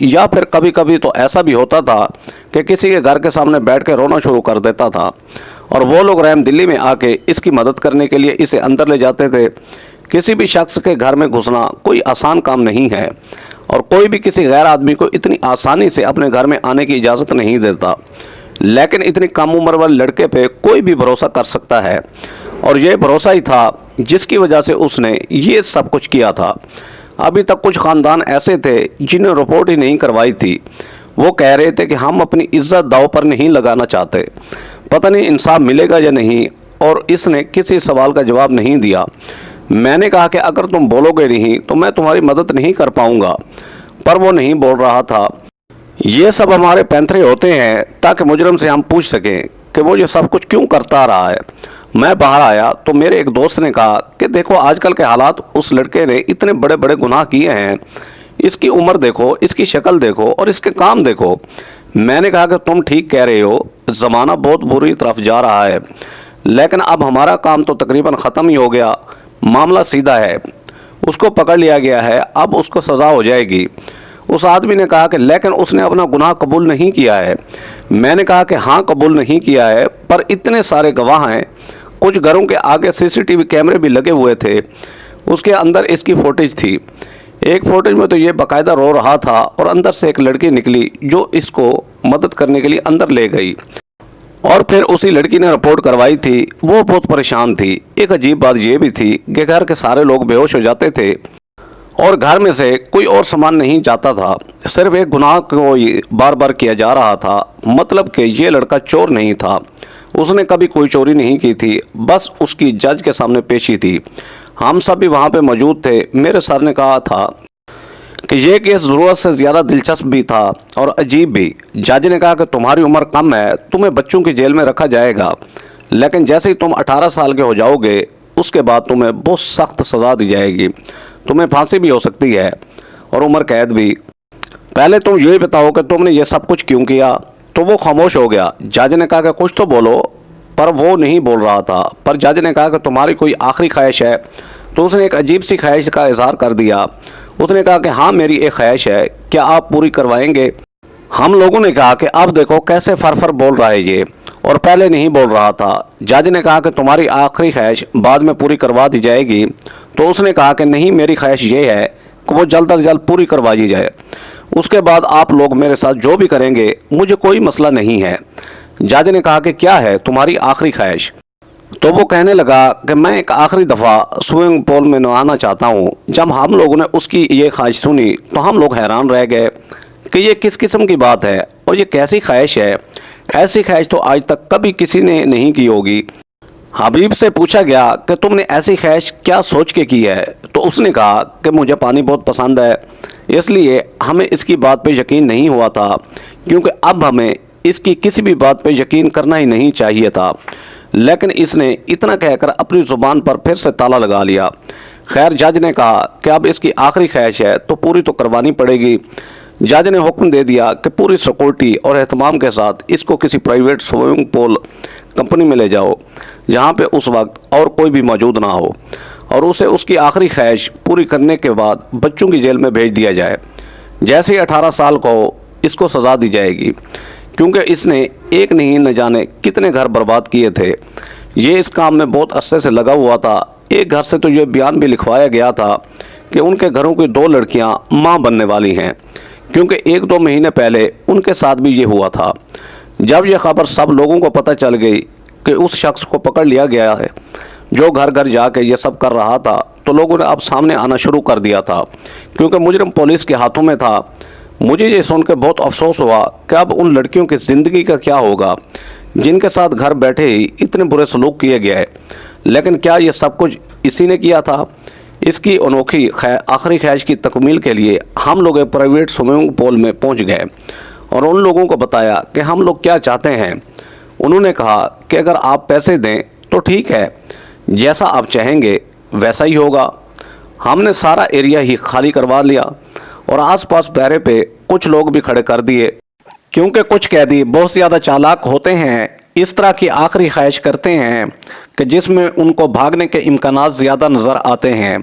یا پھر کبھی کبھی تو ایسا بھی ہوتا تھا کہ کسی کے گھر کے سامنے بیٹھ کے رونا شروع کر دیتا تھا، اور وہ لوگ رحم دلی میں آ کے اس کی مدد کرنے کے لیے اسے اندر لے جاتے تھے۔ کسی بھی شخص کے گھر میں گھسنا کوئی آسان کام نہیں ہے، اور کوئی بھی کسی غیر آدمی کو اتنی آسانی سے اپنے گھر میں آنے کی اجازت نہیں دیتا، لیکن اتنی کم عمر والے لڑکے پہ کوئی بھی بھروسہ کر سکتا ہے، اور یہ بھروسہ ہی تھا جس کی وجہ سے اس نے یہ سب کچھ کیا تھا۔ ابھی تک کچھ خاندان ایسے تھے جنہیں رپورٹ ہی نہیں کروائی تھی، وہ کہہ رہے تھے کہ ہم اپنی عزت داؤ پر نہیں لگانا چاہتے، پتہ نہیں انصاف ملے گا یا نہیں، اور اس نے کسی سوال کا جواب نہیں دیا۔ میں نے کہا کہ اگر تم بولو گے نہیں تو میں تمہاری مدد نہیں کر پاؤں گا، پر وہ نہیں بول رہا تھا۔ یہ سب ہمارے پینترے ہوتے ہیں تاکہ مجرم سے ہم پوچھ سکیں کہ وہ یہ سب کچھ کیوں کرتا رہا ہے۔ میں باہر آیا تو میرے ایک دوست نے کہا کہ دیکھو آج کل کے حالات، اس لڑکے نے اتنے بڑے بڑے گناہ کیے ہیں، اس کی عمر دیکھو، اس کی شکل دیکھو، اور اس کے کام دیکھو۔ میں نے کہا کہ تم ٹھیک کہہ رہے ہو، زمانہ بہت بری طرف جا رہا ہے، لیکن اب ہمارا کام تو تقریباً ختم ہی ہو گیا، معاملہ سیدھا ہے، اس کو پکڑ لیا گیا ہے، اب اس کو سزا ہو جائے گی۔ اس آدمی نے کہا کہ لیکن اس نے اپنا گناہ قبول نہیں کیا ہے۔ میں نے کہا کہ ہاں قبول نہیں کیا ہے، پر اتنے سارے گواہ ہیں، کچھ گھروں کے آگے CCTV کیمرے بھی لگے ہوئے تھے، اس کے اندر اس کی فوٹیج تھی۔ ایک فوٹیج میں تو یہ باقاعدہ رو رہا تھا، اور اندر سے ایک لڑکی نکلی جو اس کو مدد کرنے کے لیے اندر لے گئی، اور پھر اسی لڑکی نے رپورٹ کروائی تھی۔ وہ بہت پریشان تھی۔ ایک عجیب بات یہ بھی تھی کہ گھر کے سارے لوگ بے ہوش ہو جاتے تھے، اور گھر میں سے کوئی اور سامان نہیں جاتا تھا، صرف ایک گناہ کو بار بار کیا جا رہا تھا، مطلب کہ یہ لڑکا چور نہیں تھا، اس نے کبھی کوئی چوری نہیں کی تھی، بس اس کی جج کے سامنے پیشی تھی۔ ہم سب بھی وہاں پہ موجود تھے۔ میرے سر نے کہا تھا کہ یہ کیس ضرورت سے زیادہ دلچسپ بھی تھا اور عجیب بھی۔ جج نے کہا کہ تمہاری عمر کم ہے، تمہیں بچوں کی جیل میں رکھا جائے گا، لیکن جیسے ہی تم 18 سال کے ہو جاؤ گے اس کے بعد تمہیں بہت سخت سزا دی جائے گی، تمہیں پھانسی بھی ہو سکتی ہے اور عمر قید بھی۔ پہلے تم یہ بتاؤ کہ تم نے یہ سب کچھ کیوں کیا؟ تو وہ خاموش ہو گیا۔ جج نے کہا کہ کچھ تو بولو، پر وہ نہیں بول رہا تھا۔ پر جج نے کہا کہ تمہاری کوئی آخری خواہش ہے؟ تو اس نے ایک عجیب سی خواہش کا اظہار کر دیا۔ اس نے کہا کہ ہاں میری ایک خواہش ہے، کیا آپ پوری کروائیں گے؟ ہم لوگوں نے کہا کہ اب دیکھو کیسے فر بول رہا ہے یہ، اور پہلے نہیں بول رہا تھا۔ جج نے کہا کہ تمہاری آخری خواہش بعد میں پوری کروا دی جائے گی۔ تو اس نے کہا کہ نہیں، میری خواہش یہ ہے کہ وہ جلد از جلد پوری کروائی جائے، اس کے بعد آپ لوگ میرے ساتھ جو بھی کریں گے مجھے کوئی مسئلہ نہیں ہے۔ جج نے کہا کہ کیا ہے تمہاری آخری خواہش؟ تو وہ کہنے لگا کہ میں ایک آخری دفعہ سوئمنگ پول میں نہانا چاہتا ہوں۔ جب ہم لوگوں نے اس کی یہ خواہش سنی تو ہم لوگ حیران رہ گئے کہ یہ کس قسم کی بات ہے اور یہ کیسی خواہش ہے، ایسی خواہش تو آج تک کبھی کسی نے نہیں کی ہوگی۔ حبیب سے پوچھا گیا کہ تم نے ایسی خواہش کیا سوچ کے کی ہے؟ تو اس نے کہا کہ مجھے پانی بہت پسند ہے، اس لیے ہمیں اس کی بات پہ یقین نہیں ہوا تھا، کیونکہ اب ہمیں اس کی کسی بھی بات پہ یقین کرنا ہی نہیں چاہیے تھا، لیکن اس نے اتنا کہہ کر اپنی زبان پر پھر سے تالا لگا لیا۔ خیر، جج نے کہا کہ اب اس کی آخری خواہش ہے تو پوری تو کروانی پڑے گی۔ جج نے حکم دے دیا کہ پوری سیکورٹی اور اہتمام کے ساتھ اس کو کسی پرائیویٹ سوئمنگ پول کمپنی میں لے جاؤ، جہاں پہ اس وقت اور کوئی بھی موجود نہ ہو، اور اسے اس کی آخری خواہش پوری کرنے کے بعد بچوں کی جیل میں بھیج دیا جائے۔ جیسے 18 سال کو اس کو سزا دی جائے گی، کیونکہ اس نے ایک نہیں نہ جانے کتنے گھر برباد کیے تھے۔ یہ اس کام میں بہت عرصے سے لگا ہوا تھا۔ ایک گھر سے تو یہ بیان بھی لکھوایا گیا تھا کہ ان کے گھروں کی 2 لڑکیاں ماں بننے والی ہیں، کیونکہ 1-2 مہینے پہلے ان کے ساتھ بھی یہ ہوا تھا۔ جب یہ خبر سب لوگوں کو پتہ چل گئی کہ اس شخص کو پکڑ لیا گیا ہے جو گھر گھر جا کے یہ سب کر رہا تھا، تو لوگوں نے اب سامنے آنا شروع کر دیا تھا، کیونکہ مجرم پولیس کے ہاتھوں میں تھا۔ مجھے یہ سن کے بہت افسوس ہوا کہ اب ان لڑکیوں کی زندگی کا کیا ہوگا جن کے ساتھ گھر بیٹھے ہی اتنے برے سلوک کیے گئے۔ لیکن کیا یہ سب کچھ اسی نے کیا تھا؟ اس کی انوکھی آخری خواہش کی تکمیل کے لیے ہم لوگ ایک پرائیویٹ سوئمنگ پول میں پہنچ گئے اور ان لوگوں کو بتایا کہ ہم لوگ کیا چاہتے ہیں۔ انہوں نے کہا کہ اگر آپ پیسے دیں تو ٹھیک ہے، جیسا آپ چاہیں گے ویسا ہی ہوگا۔ ہم نے سارا ایریا ہی خالی کروا لیا اور آس پاس پیرے پہ کچھ لوگ بھی کھڑے کر دیے، کیونکہ کچھ قیدی بہت زیادہ چالاک ہوتے ہیں، اس طرح کی آخری خواہش کرتے ہیں کہ جس میں ان کو بھاگنے کے امکانات زیادہ نظر آتے ہیں۔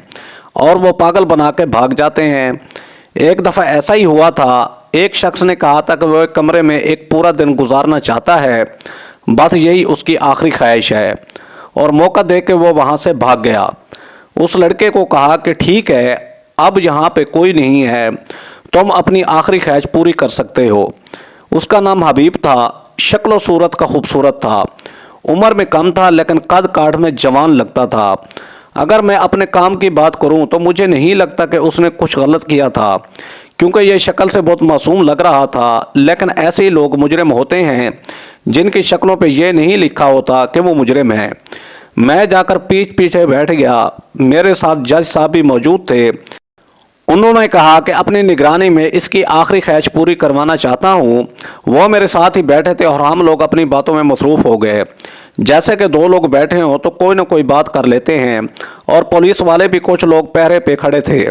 اور وہ پاگل بنا کے بھاگ جاتے ہیں۔ ایک دفعہ ایسا ہی ہوا تھا، ایک شخص نے کہا تھا کہ وہ ایک کمرے میں ایک پورا دن گزارنا چاہتا ہے، بس یہی اس کی آخری خواہش ہے، اور موقع دیکھ کے وہ وہاں سے بھاگ گیا۔ اس لڑکے کو کہا کہ ٹھیک ہے، اب یہاں پہ کوئی نہیں ہے، تم اپنی آخری خواہش پوری کر سکتے ہو۔ اس کا نام حبیب تھا، شکل و صورت کا خوبصورت تھا، عمر میں کم تھا لیکن قد کاٹ میں جوان لگتا تھا۔ اگر میں اپنے کام کی بات کروں تو مجھے نہیں لگتا کہ اس نے کچھ غلط کیا تھا، کیونکہ یہ شکل سے بہت معصوم لگ رہا تھا، لیکن ایسے ہی لوگ مجرم ہوتے ہیں جن کی شکلوں پہ یہ نہیں لکھا ہوتا کہ وہ مجرم ہیں۔ میں جا کر پیچھے بیٹھ گیا، میرے ساتھ جج صاحب بھی موجود تھے۔ انہوں نے کہا کہ اپنی نگرانی میں اس کی آخری خواہش پوری کروانا چاہتا ہوں۔ وہ میرے ساتھ ہی بیٹھے تھے اور ہم لوگ اپنی باتوں میں مصروف ہو گئے، جیسے کہ دو لوگ بیٹھے ہوں تو کوئی نہ کوئی بات کر لیتے ہیں، اور پولیس والے بھی کچھ لوگ پہرے پہ کھڑے تھے۔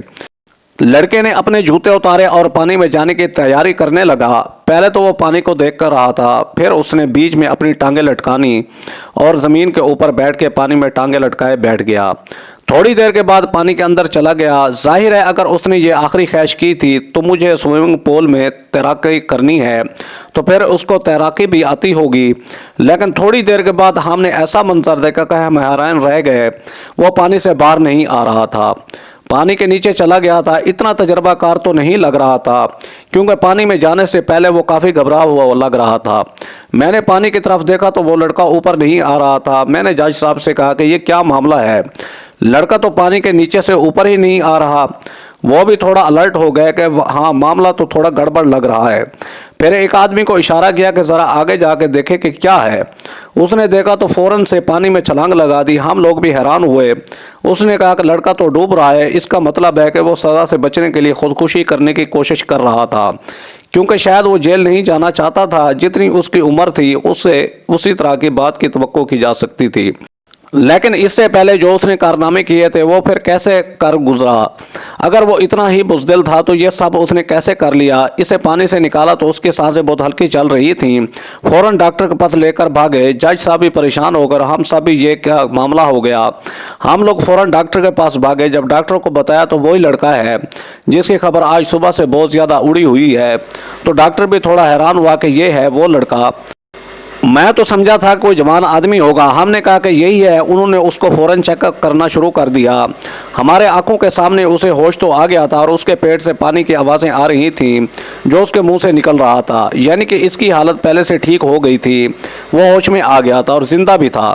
لڑکے نے اپنے جوتے اتارے اور پانی میں جانے کی تیاری کرنے لگا۔ پہلے تو وہ پانی کو دیکھ کر رہا تھا، پھر اس نے بیچ میں اپنی ٹانگیں لٹکانی اور زمین کے اوپر بیٹھ کے پانی میں ٹانگیں لٹکائے بیٹھ گیا۔ تھوڑی دیر کے بعد پانی کے اندر چلا گیا۔ ظاہر ہے اگر اس نے یہ آخری خواہش کی تھی تو مجھے سوئمنگ پول میں تیراکی کرنی ہے تو پھر اس کو تیراکی بھی آتی ہوگی، لیکن تھوڑی دیر کے بعد ہم نے ایسا منظر دیکھا کہ ہم حیران رہ گئے۔ وہ پانی سے باہر نہیں آ رہا تھا، پانی کے نیچے چلا گیا تھا۔ اتنا تجربہ کار تو نہیں لگ رہا تھا، کیونکہ پانی میں جانے سے پہلے وہ کافی گھبرایا ہوا لگ رہا تھا۔ میں نے پانی کی طرف دیکھا تو وہ لڑکا اوپر نہیں آ رہا تھا۔ میں نے جج صاحب سے کہا کہ یہ کیا معاملہ ہے، لڑکا تو پانی کے نیچے سے اوپر ہی نہیں آ رہا۔ وہ بھی تھوڑا الرٹ ہو گئے کہ ہاں معاملہ تو تھوڑا گڑبڑ لگ رہا ہے۔ پھر ایک آدمی کو اشارہ کیا کہ ذرا آگے جا کے دیکھے کہ کیا ہے۔ اس نے دیکھا تو فوراً سے پانی میں چھلانگ لگا دی۔ ہم لوگ بھی حیران ہوئے۔ اس نے کہا کہ لڑکا تو ڈوب رہا ہے، اس کا مطلب ہے کہ وہ سزا سے بچنے کے لیے خودکشی کرنے کی کوشش کر رہا تھا، کیونکہ شاید وہ جیل نہیں جانا چاہتا تھا۔ جتنی اس کی عمر تھی اس سے اسی طرح کی بات کی توقع کی جا سکتی تھی، لیکن اس سے پہلے جو اس نے کارنامے کیے تھے وہ پھر کیسے کر گزرا؟ اگر وہ اتنا ہی بزدل تھا تو یہ سب اس نے کیسے کر لیا؟ اسے پانی سے نکالا تو اس کی سانسیں بہت ہلکی چل رہی تھیں۔ فوراً ڈاکٹر کے پاس لے کر بھاگے۔ جج صاحب بھی پریشان ہو کر ہم سب بھی یہ کیا معاملہ ہو گیا؟ ہم لوگ فوراً ڈاکٹر کے پاس بھاگے۔ جب ڈاکٹر کو بتایا تو وہی لڑکا ہے جس کی خبر آج صبح سے بہت زیادہ اڑی ہوئی ہے، تو ڈاکٹر بھی تھوڑا حیران ہوا کہ یہ ہے وہ لڑکا۔ میں تو سمجھا تھا کوئی جوان آدمی ہوگا۔ ہم نے کہا کہ یہی ہے۔ انہوں نے اس کو فوراً چیک اپ کرنا شروع کر دیا۔ ہمارے آنکھوں کے سامنے اسے ہوش تو آ گیا تھا اور اس کے پیٹ سے پانی کی آوازیں آ رہی تھیں جو اس کے منہ سے نکل رہا تھا، یعنی کہ اس کی حالت پہلے سے ٹھیک ہو گئی تھی۔ وہ ہوش میں آ گیا تھا اور زندہ بھی تھا،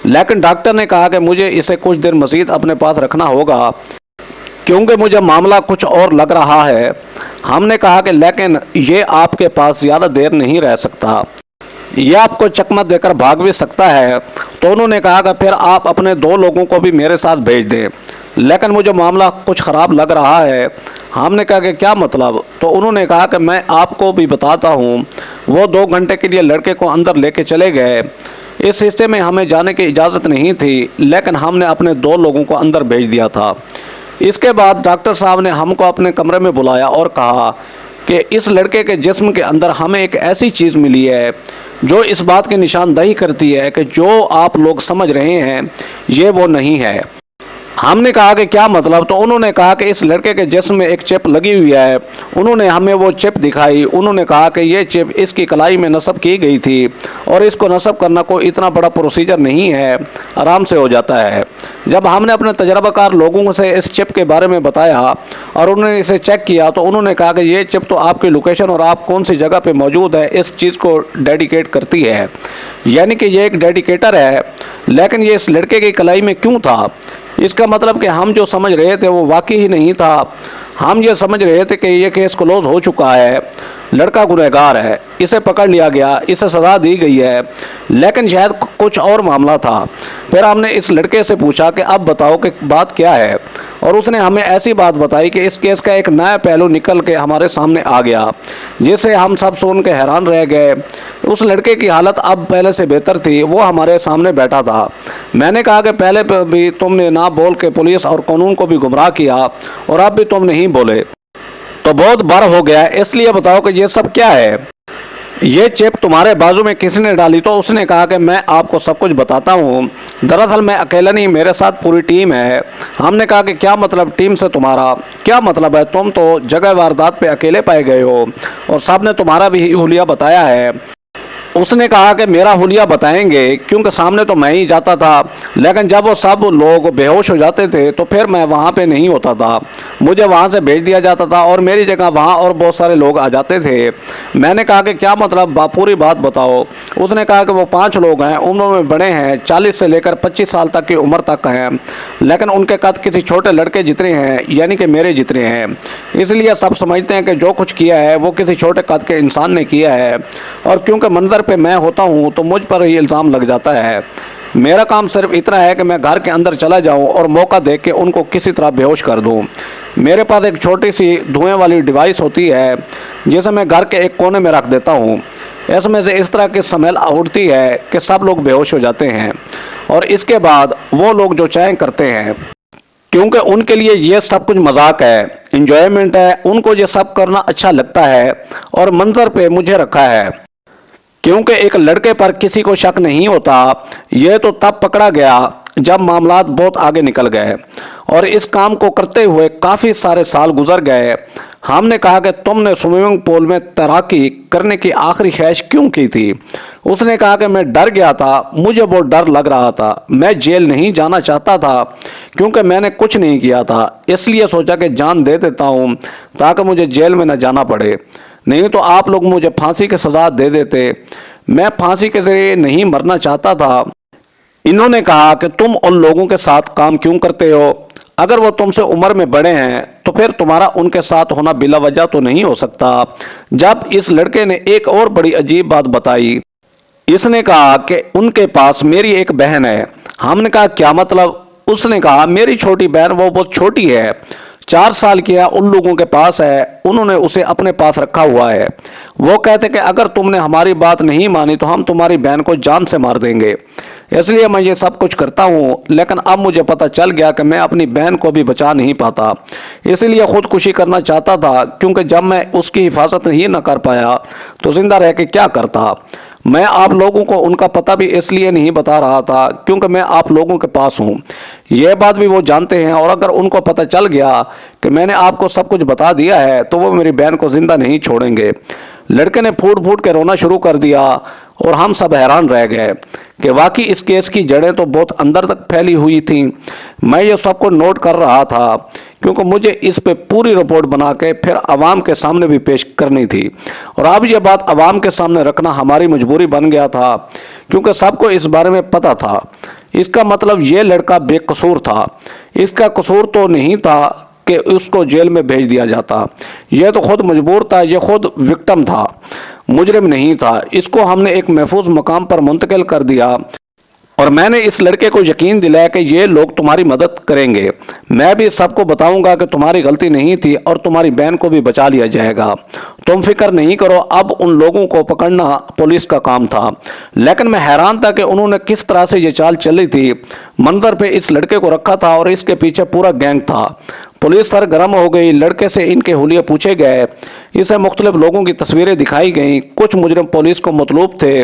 لیکن ڈاکٹر نے کہا کہ مجھے اسے کچھ دیر مزید اپنے پاس رکھنا ہوگا کیونکہ مجھے معاملہ کچھ اور لگ رہا ہے۔ ہم نے کہا کہ لیکن یہ آپ کے پاس زیادہ دیر نہیں رہ سکتا، یہ آپ کو چکمہ دے کر بھاگ بھی سکتا ہے۔ تو انہوں نے کہا کہ پھر آپ اپنے 2 لوگوں کو بھی میرے ساتھ بھیج دیں، لیکن مجھے معاملہ کچھ خراب لگ رہا ہے۔ ہم نے کہا کہ کیا مطلب؟ تو انہوں نے کہا کہ میں آپ کو بھی بتاتا ہوں۔ وہ 2 گھنٹے کے لیے لڑکے کو اندر لے کے چلے گئے۔ اس حصے میں ہمیں جانے کی اجازت نہیں تھی، لیکن ہم نے اپنے 2 لوگوں کو اندر بھیج دیا تھا۔ اس کے بعد ڈاکٹر صاحب نے ہم کو اپنے کمرے میں بلایا اور کہا کہ اس لڑکے کے جسم کے اندر ہمیں ایک ایسی چیز ملی ہے جو اس بات کی نشاندہی کرتی ہے کہ جو آپ لوگ سمجھ رہے ہیں یہ وہ نہیں ہے۔ ہم نے کہا کہ کیا مطلب؟ تو انہوں نے کہا کہ اس لڑکے کے جسم میں ایک چپ لگی ہوئی ہے۔ انہوں نے ہمیں وہ چپ دکھائی۔ انہوں نے کہا کہ یہ چپ اس کی کلائی میں نصب کی گئی تھی اور اس کو نصب کرنا کوئی اتنا بڑا پروسیجر نہیں ہے، آرام سے ہو جاتا ہے۔ جب ہم نے اپنے تجربہ کار لوگوں سے اس چپ کے بارے میں بتایا اور انہوں نے اسے چیک کیا تو انہوں نے کہا کہ یہ چپ تو آپ کی لوکیشن اور آپ کون سی جگہ پہ موجود ہے اس چیز کو ڈیڈیکیٹ کرتی ہے، یعنی کہ یہ ایک ڈیڈیکیٹر ہے۔ لیکن یہ اس لڑکے کی کلائی میں کیوں تھا؟ اس کا مطلب کہ ہم جو سمجھ رہے تھے وہ واقعی ہی نہیں تھا۔ ہم یہ سمجھ رہے تھے کہ یہ کیس کلوز ہو چکا ہے، لڑکا گنہگار ہے، اسے پکڑ لیا گیا، اسے سزا دی گئی ہے، لیکن شاید کچھ اور معاملہ تھا۔ پھر ہم نے اس لڑکے سے پوچھا کہ اب بتاؤ کہ بات کیا ہے، اور اس نے ہمیں ایسی بات بتائی کہ اس کیس کا ایک نیا پہلو نکل کے ہمارے سامنے آ گیا جسے ہم سب سن کے حیران رہ گئے۔ اس لڑکے کی حالت اب پہلے سے بہتر تھی، وہ ہمارے سامنے بیٹھا تھا۔ میں نے کہا کہ پہلے بھی تم نے نہ بول کے پولیس اور قانون کو بھی گمراہ کیا اور اب بھی تم نہیں بولے تو بہت بر ہو گیا، اس لیے بتاؤ کہ یہ سب کیا ہے۔ یہ چیپ تمہارے بازو میں کس نے ڈالی؟ تو اس نے کہا کہ میں آپ کو سب کچھ بتاتا ہوں، دراصل میں اکیلا نہیں، میرے ساتھ پوری ٹیم ہے۔ ہم نے کہا کہ کیا مطلب ٹیم سے تمہارا کیا مطلب ہے؟ تم تو جگہ واردات پہ اکیلے پائے گئے ہو اور سب نے تمہارا بھی حلیہ بتایا ہے۔ اس نے کہا کہ میرا حلیہ بتائیں گے کیونکہ سامنے تو میں ہی جاتا تھا، لیکن جب وہ سب لوگ بے ہوش ہو جاتے تھے تو پھر میں وہاں پہ نہیں ہوتا تھا، مجھے وہاں سے بھیج دیا جاتا تھا اور میری جگہ وہاں اور بہت سارے لوگ آ جاتے تھے۔ میں نے کہا کہ کیا مطلب، پوری بات بتاؤ۔ اس نے کہا کہ وہ 5 لوگ ہیں، عمر میں بڑے ہیں، 40 سے لے کر 25 سال تک کی عمر تک ہیں، لیکن ان کے قد کسی چھوٹے لڑکے جتنے ہیں، یعنی کہ میرے جتنے ہیں۔ اس لیے سب سمجھتے ہیں کہ جو کچھ کیا ہے وہ کسی چھوٹے قد کے انسان نے کیا ہے، اور کیونکہ منظر پہ میں ہوتا ہوں تو مجھ پر ہی الزام لگ جاتا ہے۔ میرا کام صرف اتنا ہے کہ میں گھر کے اندر چلا جاؤں اور موقع دیکھ کے ان کو کسی طرح بے ہوش کر دوں۔ میرے پاس ایک چھوٹی سی دھوئیں والی ڈیوائس ہوتی ہے جسے میں گھر کے ایک کونے میں رکھ دیتا ہوں۔ اس میں سے اس طرح کی سمیل اڑتی ہے کہ سب لوگ بے ہوش ہو جاتے ہیں، اور اس کے بعد وہ لوگ جو چاہیں کرتے ہیں، کیونکہ ان کے لیے یہ سب کچھ مذاق ہے، انجوائمنٹ ہے، ان کو یہ سب کرنا اچھا لگتا ہے، اور منظر پہ مجھے رکھا ہے کیونکہ ایک لڑکے پر کسی کو شک نہیں ہوتا۔ یہ تو تب پکڑا گیا جب معاملات بہت آگے نکل گئے اور اس کام کو کرتے ہوئے کافی سارے سال گزر گئے۔ ہم نے کہا کہ تم نے سوئمنگ پول میں تیراکی کرنے کی آخری خواہش کیوں کی تھی؟ اس نے کہا کہ میں ڈر گیا تھا، مجھے بہت ڈر لگ رہا تھا، میں جیل نہیں جانا چاہتا تھا کیونکہ میں نے کچھ نہیں کیا تھا، اس لیے سوچا کہ جان دے دیتا ہوں تاکہ مجھے جیل میں نہ جانا پڑے، نہیں تو آپ لوگ مجھے پھانسی کی سزا دے دیتے۔ میں پھانسی کے ذریعے نہیں مرنا چاہتا تھا۔ انہوں نے کہا کہ تم ان لوگوں کے ساتھ کام کیوں کرتے ہو؟ اگر وہ تم سے عمر میں بڑے ہیں تو پھر تمہارا ان کے ساتھ ہونا بلا وجہ تو نہیں ہو سکتا۔ جب اس لڑکے نے ایک اور بڑی عجیب بات بتائی، اس نے کہا کہ ان کے پاس میری ایک بہن ہے۔ ہم نے کہا کیا مطلب؟ اس نے کہا میری چھوٹی بہن، وہ بہت چھوٹی ہے، 4 سال کی ہے، ان لوگوں کے پاس ہے، انہوں نے اسے اپنے پاس رکھا ہوا ہے۔ وہ کہتے کہ اگر تم نے ہماری بات نہیں مانی تو ہم تمہاری بہن کو جان سے مار دیں گے، اس لیے میں یہ سب کچھ کرتا ہوں، لیکن اب مجھے پتہ چل گیا کہ میں اپنی بہن کو بھی بچا نہیں پاتا، اس لیے خودکشی کرنا چاہتا تھا، کیونکہ جب میں اس کی حفاظت ہی نہ کر پایا تو زندہ رہ کے کیا کرتا۔ میں آپ لوگوں کو ان کا پتہ بھی اس لیے نہیں بتا رہا تھا کیونکہ میں آپ لوگوں کے پاس ہوں، یہ بات بھی وہ جانتے ہیں، اور اگر ان کو پتہ چل گیا کہ میں نے آپ کو سب کچھ بتا دیا ہے تو وہ میری بہن کو زندہ نہیں چھوڑیں گے۔ لڑکے نے پھوٹ پھوٹ کے رونا شروع کر دیا اور ہم سب حیران رہ گئے کہ واقعی اس کیس کی جڑیں تو بہت اندر تک پھیلی ہوئی تھیں۔ میں یہ سب کو نوٹ کر رہا تھا کیونکہ مجھے اس پہ پوری رپورٹ بنا کے پھر عوام کے سامنے بھی پیش کرنی تھی، اور اب یہ بات عوام کے سامنے رکھنا ہماری مجبوری بن گیا تھا کیونکہ سب کو اس بارے میں پتہ تھا۔ اس کا مطلب یہ لڑکا بے قصور تھا، اس کا قصور تو نہیں تھا کہ اس کو جیل میں بھیج دیا جاتا، یہ تو خود مجبور تھا، یہ خود وکٹم تھا، مجرم نہیں تھا۔ اس کو ہم نے ایک محفوظ مقام پر منتقل کر دیا اور میں نے اس لڑکے کو یقین دلایا کہ یہ لوگ تمہاری مدد کریں گے۔ میں بھی سب کو بتاؤں گا کہ تمہاری غلطی نہیں تھی اور تمہاری بہن کو بھی بچا لیا جائے گا، تم فکر نہیں کرو۔ اب ان لوگوں کو پکڑنا پولیس کا کام تھا، لیکن میں حیران تھا کہ انہوں نے کس طرح سے یہ چال چلی تھی۔ منظر پہ اس لڑکے کو رکھا تھا اور اس کے پیچھے پورا گینگ تھا۔ پولیس سرگرم ہو گئی، لڑکے سے ان کے حلیے پوچھے گئے، اسے مختلف لوگوں کی تصویریں دکھائی گئیں، کچھ مجرم پولیس کو مطلوب تھے،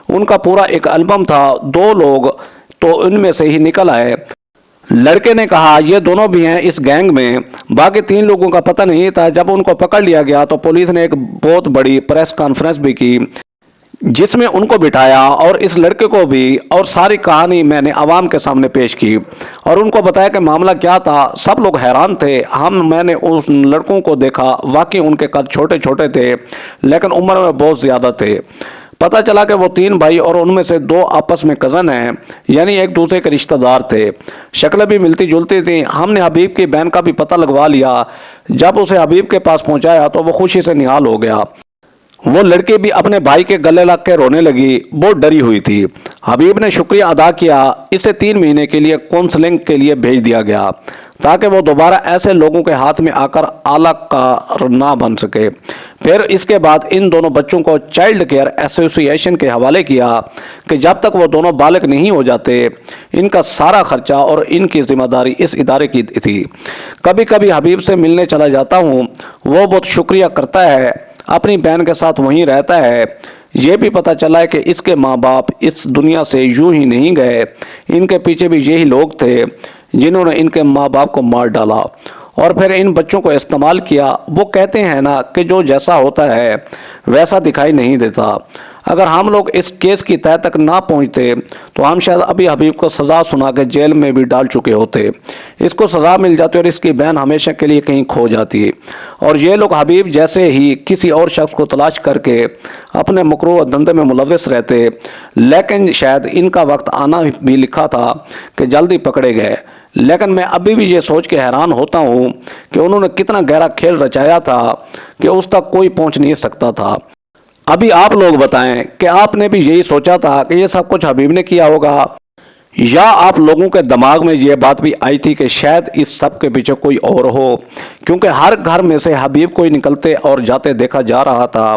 ان کا پورا ایک البم تھا، 2 لوگ تو ان میں سے ہی نکل آئے۔ لڑکے نے کہا یہ دونوں بھی ہیں اس گینگ میں، باقی 3 لوگوں کا پتہ نہیں تھا۔ جب ان کو پکڑ لیا گیا تو پولیس نے ایک بہت بڑی پریس کانفرنس بھی کی جس میں ان کو بٹھایا اور اس لڑکے کو بھی، اور ساری کہانی میں نے عوام کے سامنے پیش کی اور ان کو بتایا کہ معاملہ کیا تھا۔ سب لوگ حیران تھے۔ میں نے ان لڑکوں کو دیکھا، واقعی ان کے قد چھوٹے چھوٹے تھے لیکن عمر میں بہت زیادہ تھے۔ پتہ چلا کہ وہ 3 بھائی اور ان میں سے 2 آپس میں کزن ہیں، یعنی ایک دوسرے کے رشتہ دار تھے، شکلیں بھی ملتی جلتی تھیں۔ ہم نے حبیب کی بہن کا بھی پتہ لگوا لیا۔ جب اسے حبیب کے پاس پہنچایا تو وہ خوشی سے نہال ہو گیا۔ وہ لڑکی بھی اپنے بھائی کے گلے لگ کے رونے لگی، بہت ڈری ہوئی تھی۔ حبیب نے شکریہ ادا کیا، اسے 3 مہینے کے لیے کونسلنگ کے لیے بھیج دیا گیا تاکہ وہ دوبارہ ایسے لوگوں کے ہاتھ میں آ کر اعلیٰ کار نہ بن سکے۔ پھر اس کے بعد ان دونوں بچوں کو چائلڈ کیئر ایسوسی ایشن کے حوالے کیا کہ جب تک وہ دونوں بالغ نہیں ہو جاتے ان کا سارا خرچہ اور ان کی ذمہ داری اس ادارے کی تھی۔ کبھی کبھی حبیب سے ملنے چلا جاتا ہوں، وہ بہت شکریہ کرتا ہے، اپنی بہن کے ساتھ وہیں رہتا ہے، یہ بھی پتہ چلا ہے کہ اس کے ماں باپ اس دنیا سے یوں ہی نہیں گئے، ان کے پیچھے بھی یہی لوگ تھے جنہوں نے ان کے ماں باپ کو مار ڈالا اور پھر ان بچوں کو استعمال کیا۔ وہ کہتے ہیں نا کہ جو جیسا ہوتا ہے ویسا دکھائی نہیں دیتا۔ اگر ہم لوگ اس کیس کی تہہ تک نہ پہنچتے تو ہم شاید ابھی حبیب کو سزا سنا کے جیل میں بھی ڈال چکے ہوتے۔ اس کو سزا مل جاتی اور اس کی بہن ہمیشہ کے لیے کہیں کھو جاتی، اور یہ لوگ حبیب جیسے ہی کسی اور شخص کو تلاش کر کے اپنے مکروہ دھندے میں ملوث رہتے، لیکن شاید ان کا وقت آنا بھی لکھا تھا کہ جلدی پکڑے گئے۔ لیکن میں ابھی بھی یہ سوچ کے حیران ہوتا ہوں کہ انہوں نے کتنا گہرا کھیل رچایا تھا کہ اس تک کوئی پہنچ نہیں سکتا تھا۔ ابھی آپ لوگ بتائیں کہ آپ نے بھی یہی سوچا تھا کہ یہ سب کچھ حبیب نے کیا ہوگا، یا آپ لوگوں کے دماغ میں یہ بات بھی آئی تھی کہ شاید اس سب کے پیچھے کوئی اور ہو، کیونکہ ہر گھر میں سے حبیب کوئی نکلتے اور جاتے دیکھا جا رہا تھا،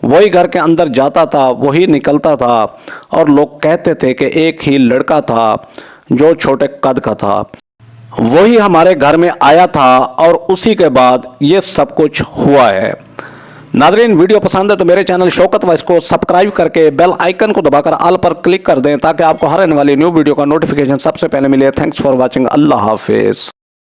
وہی گھر کے اندر جاتا تھا وہی نکلتا تھا، اور لوگ کہتے تھے کہ ایک ہی لڑکا تھا جو چھوٹے قد کا تھا، وہی ہمارے گھر میں آیا تھا، اور اسی کے بعد یہ سب کچھ ہوا ہے۔ ناظرین، ویڈیو پسند ہے تو میرے چینل شوکت وائس کو سبسکرائب کر کے بیل آئیکن کو دبا کر آل پر کلک کر دیں تاکہ آپ کو ہر آنے والی نیو ویڈیو کا نوٹیفیکیشن سب سے پہلے ملے۔ Thanks for watching. اللہ حافظ۔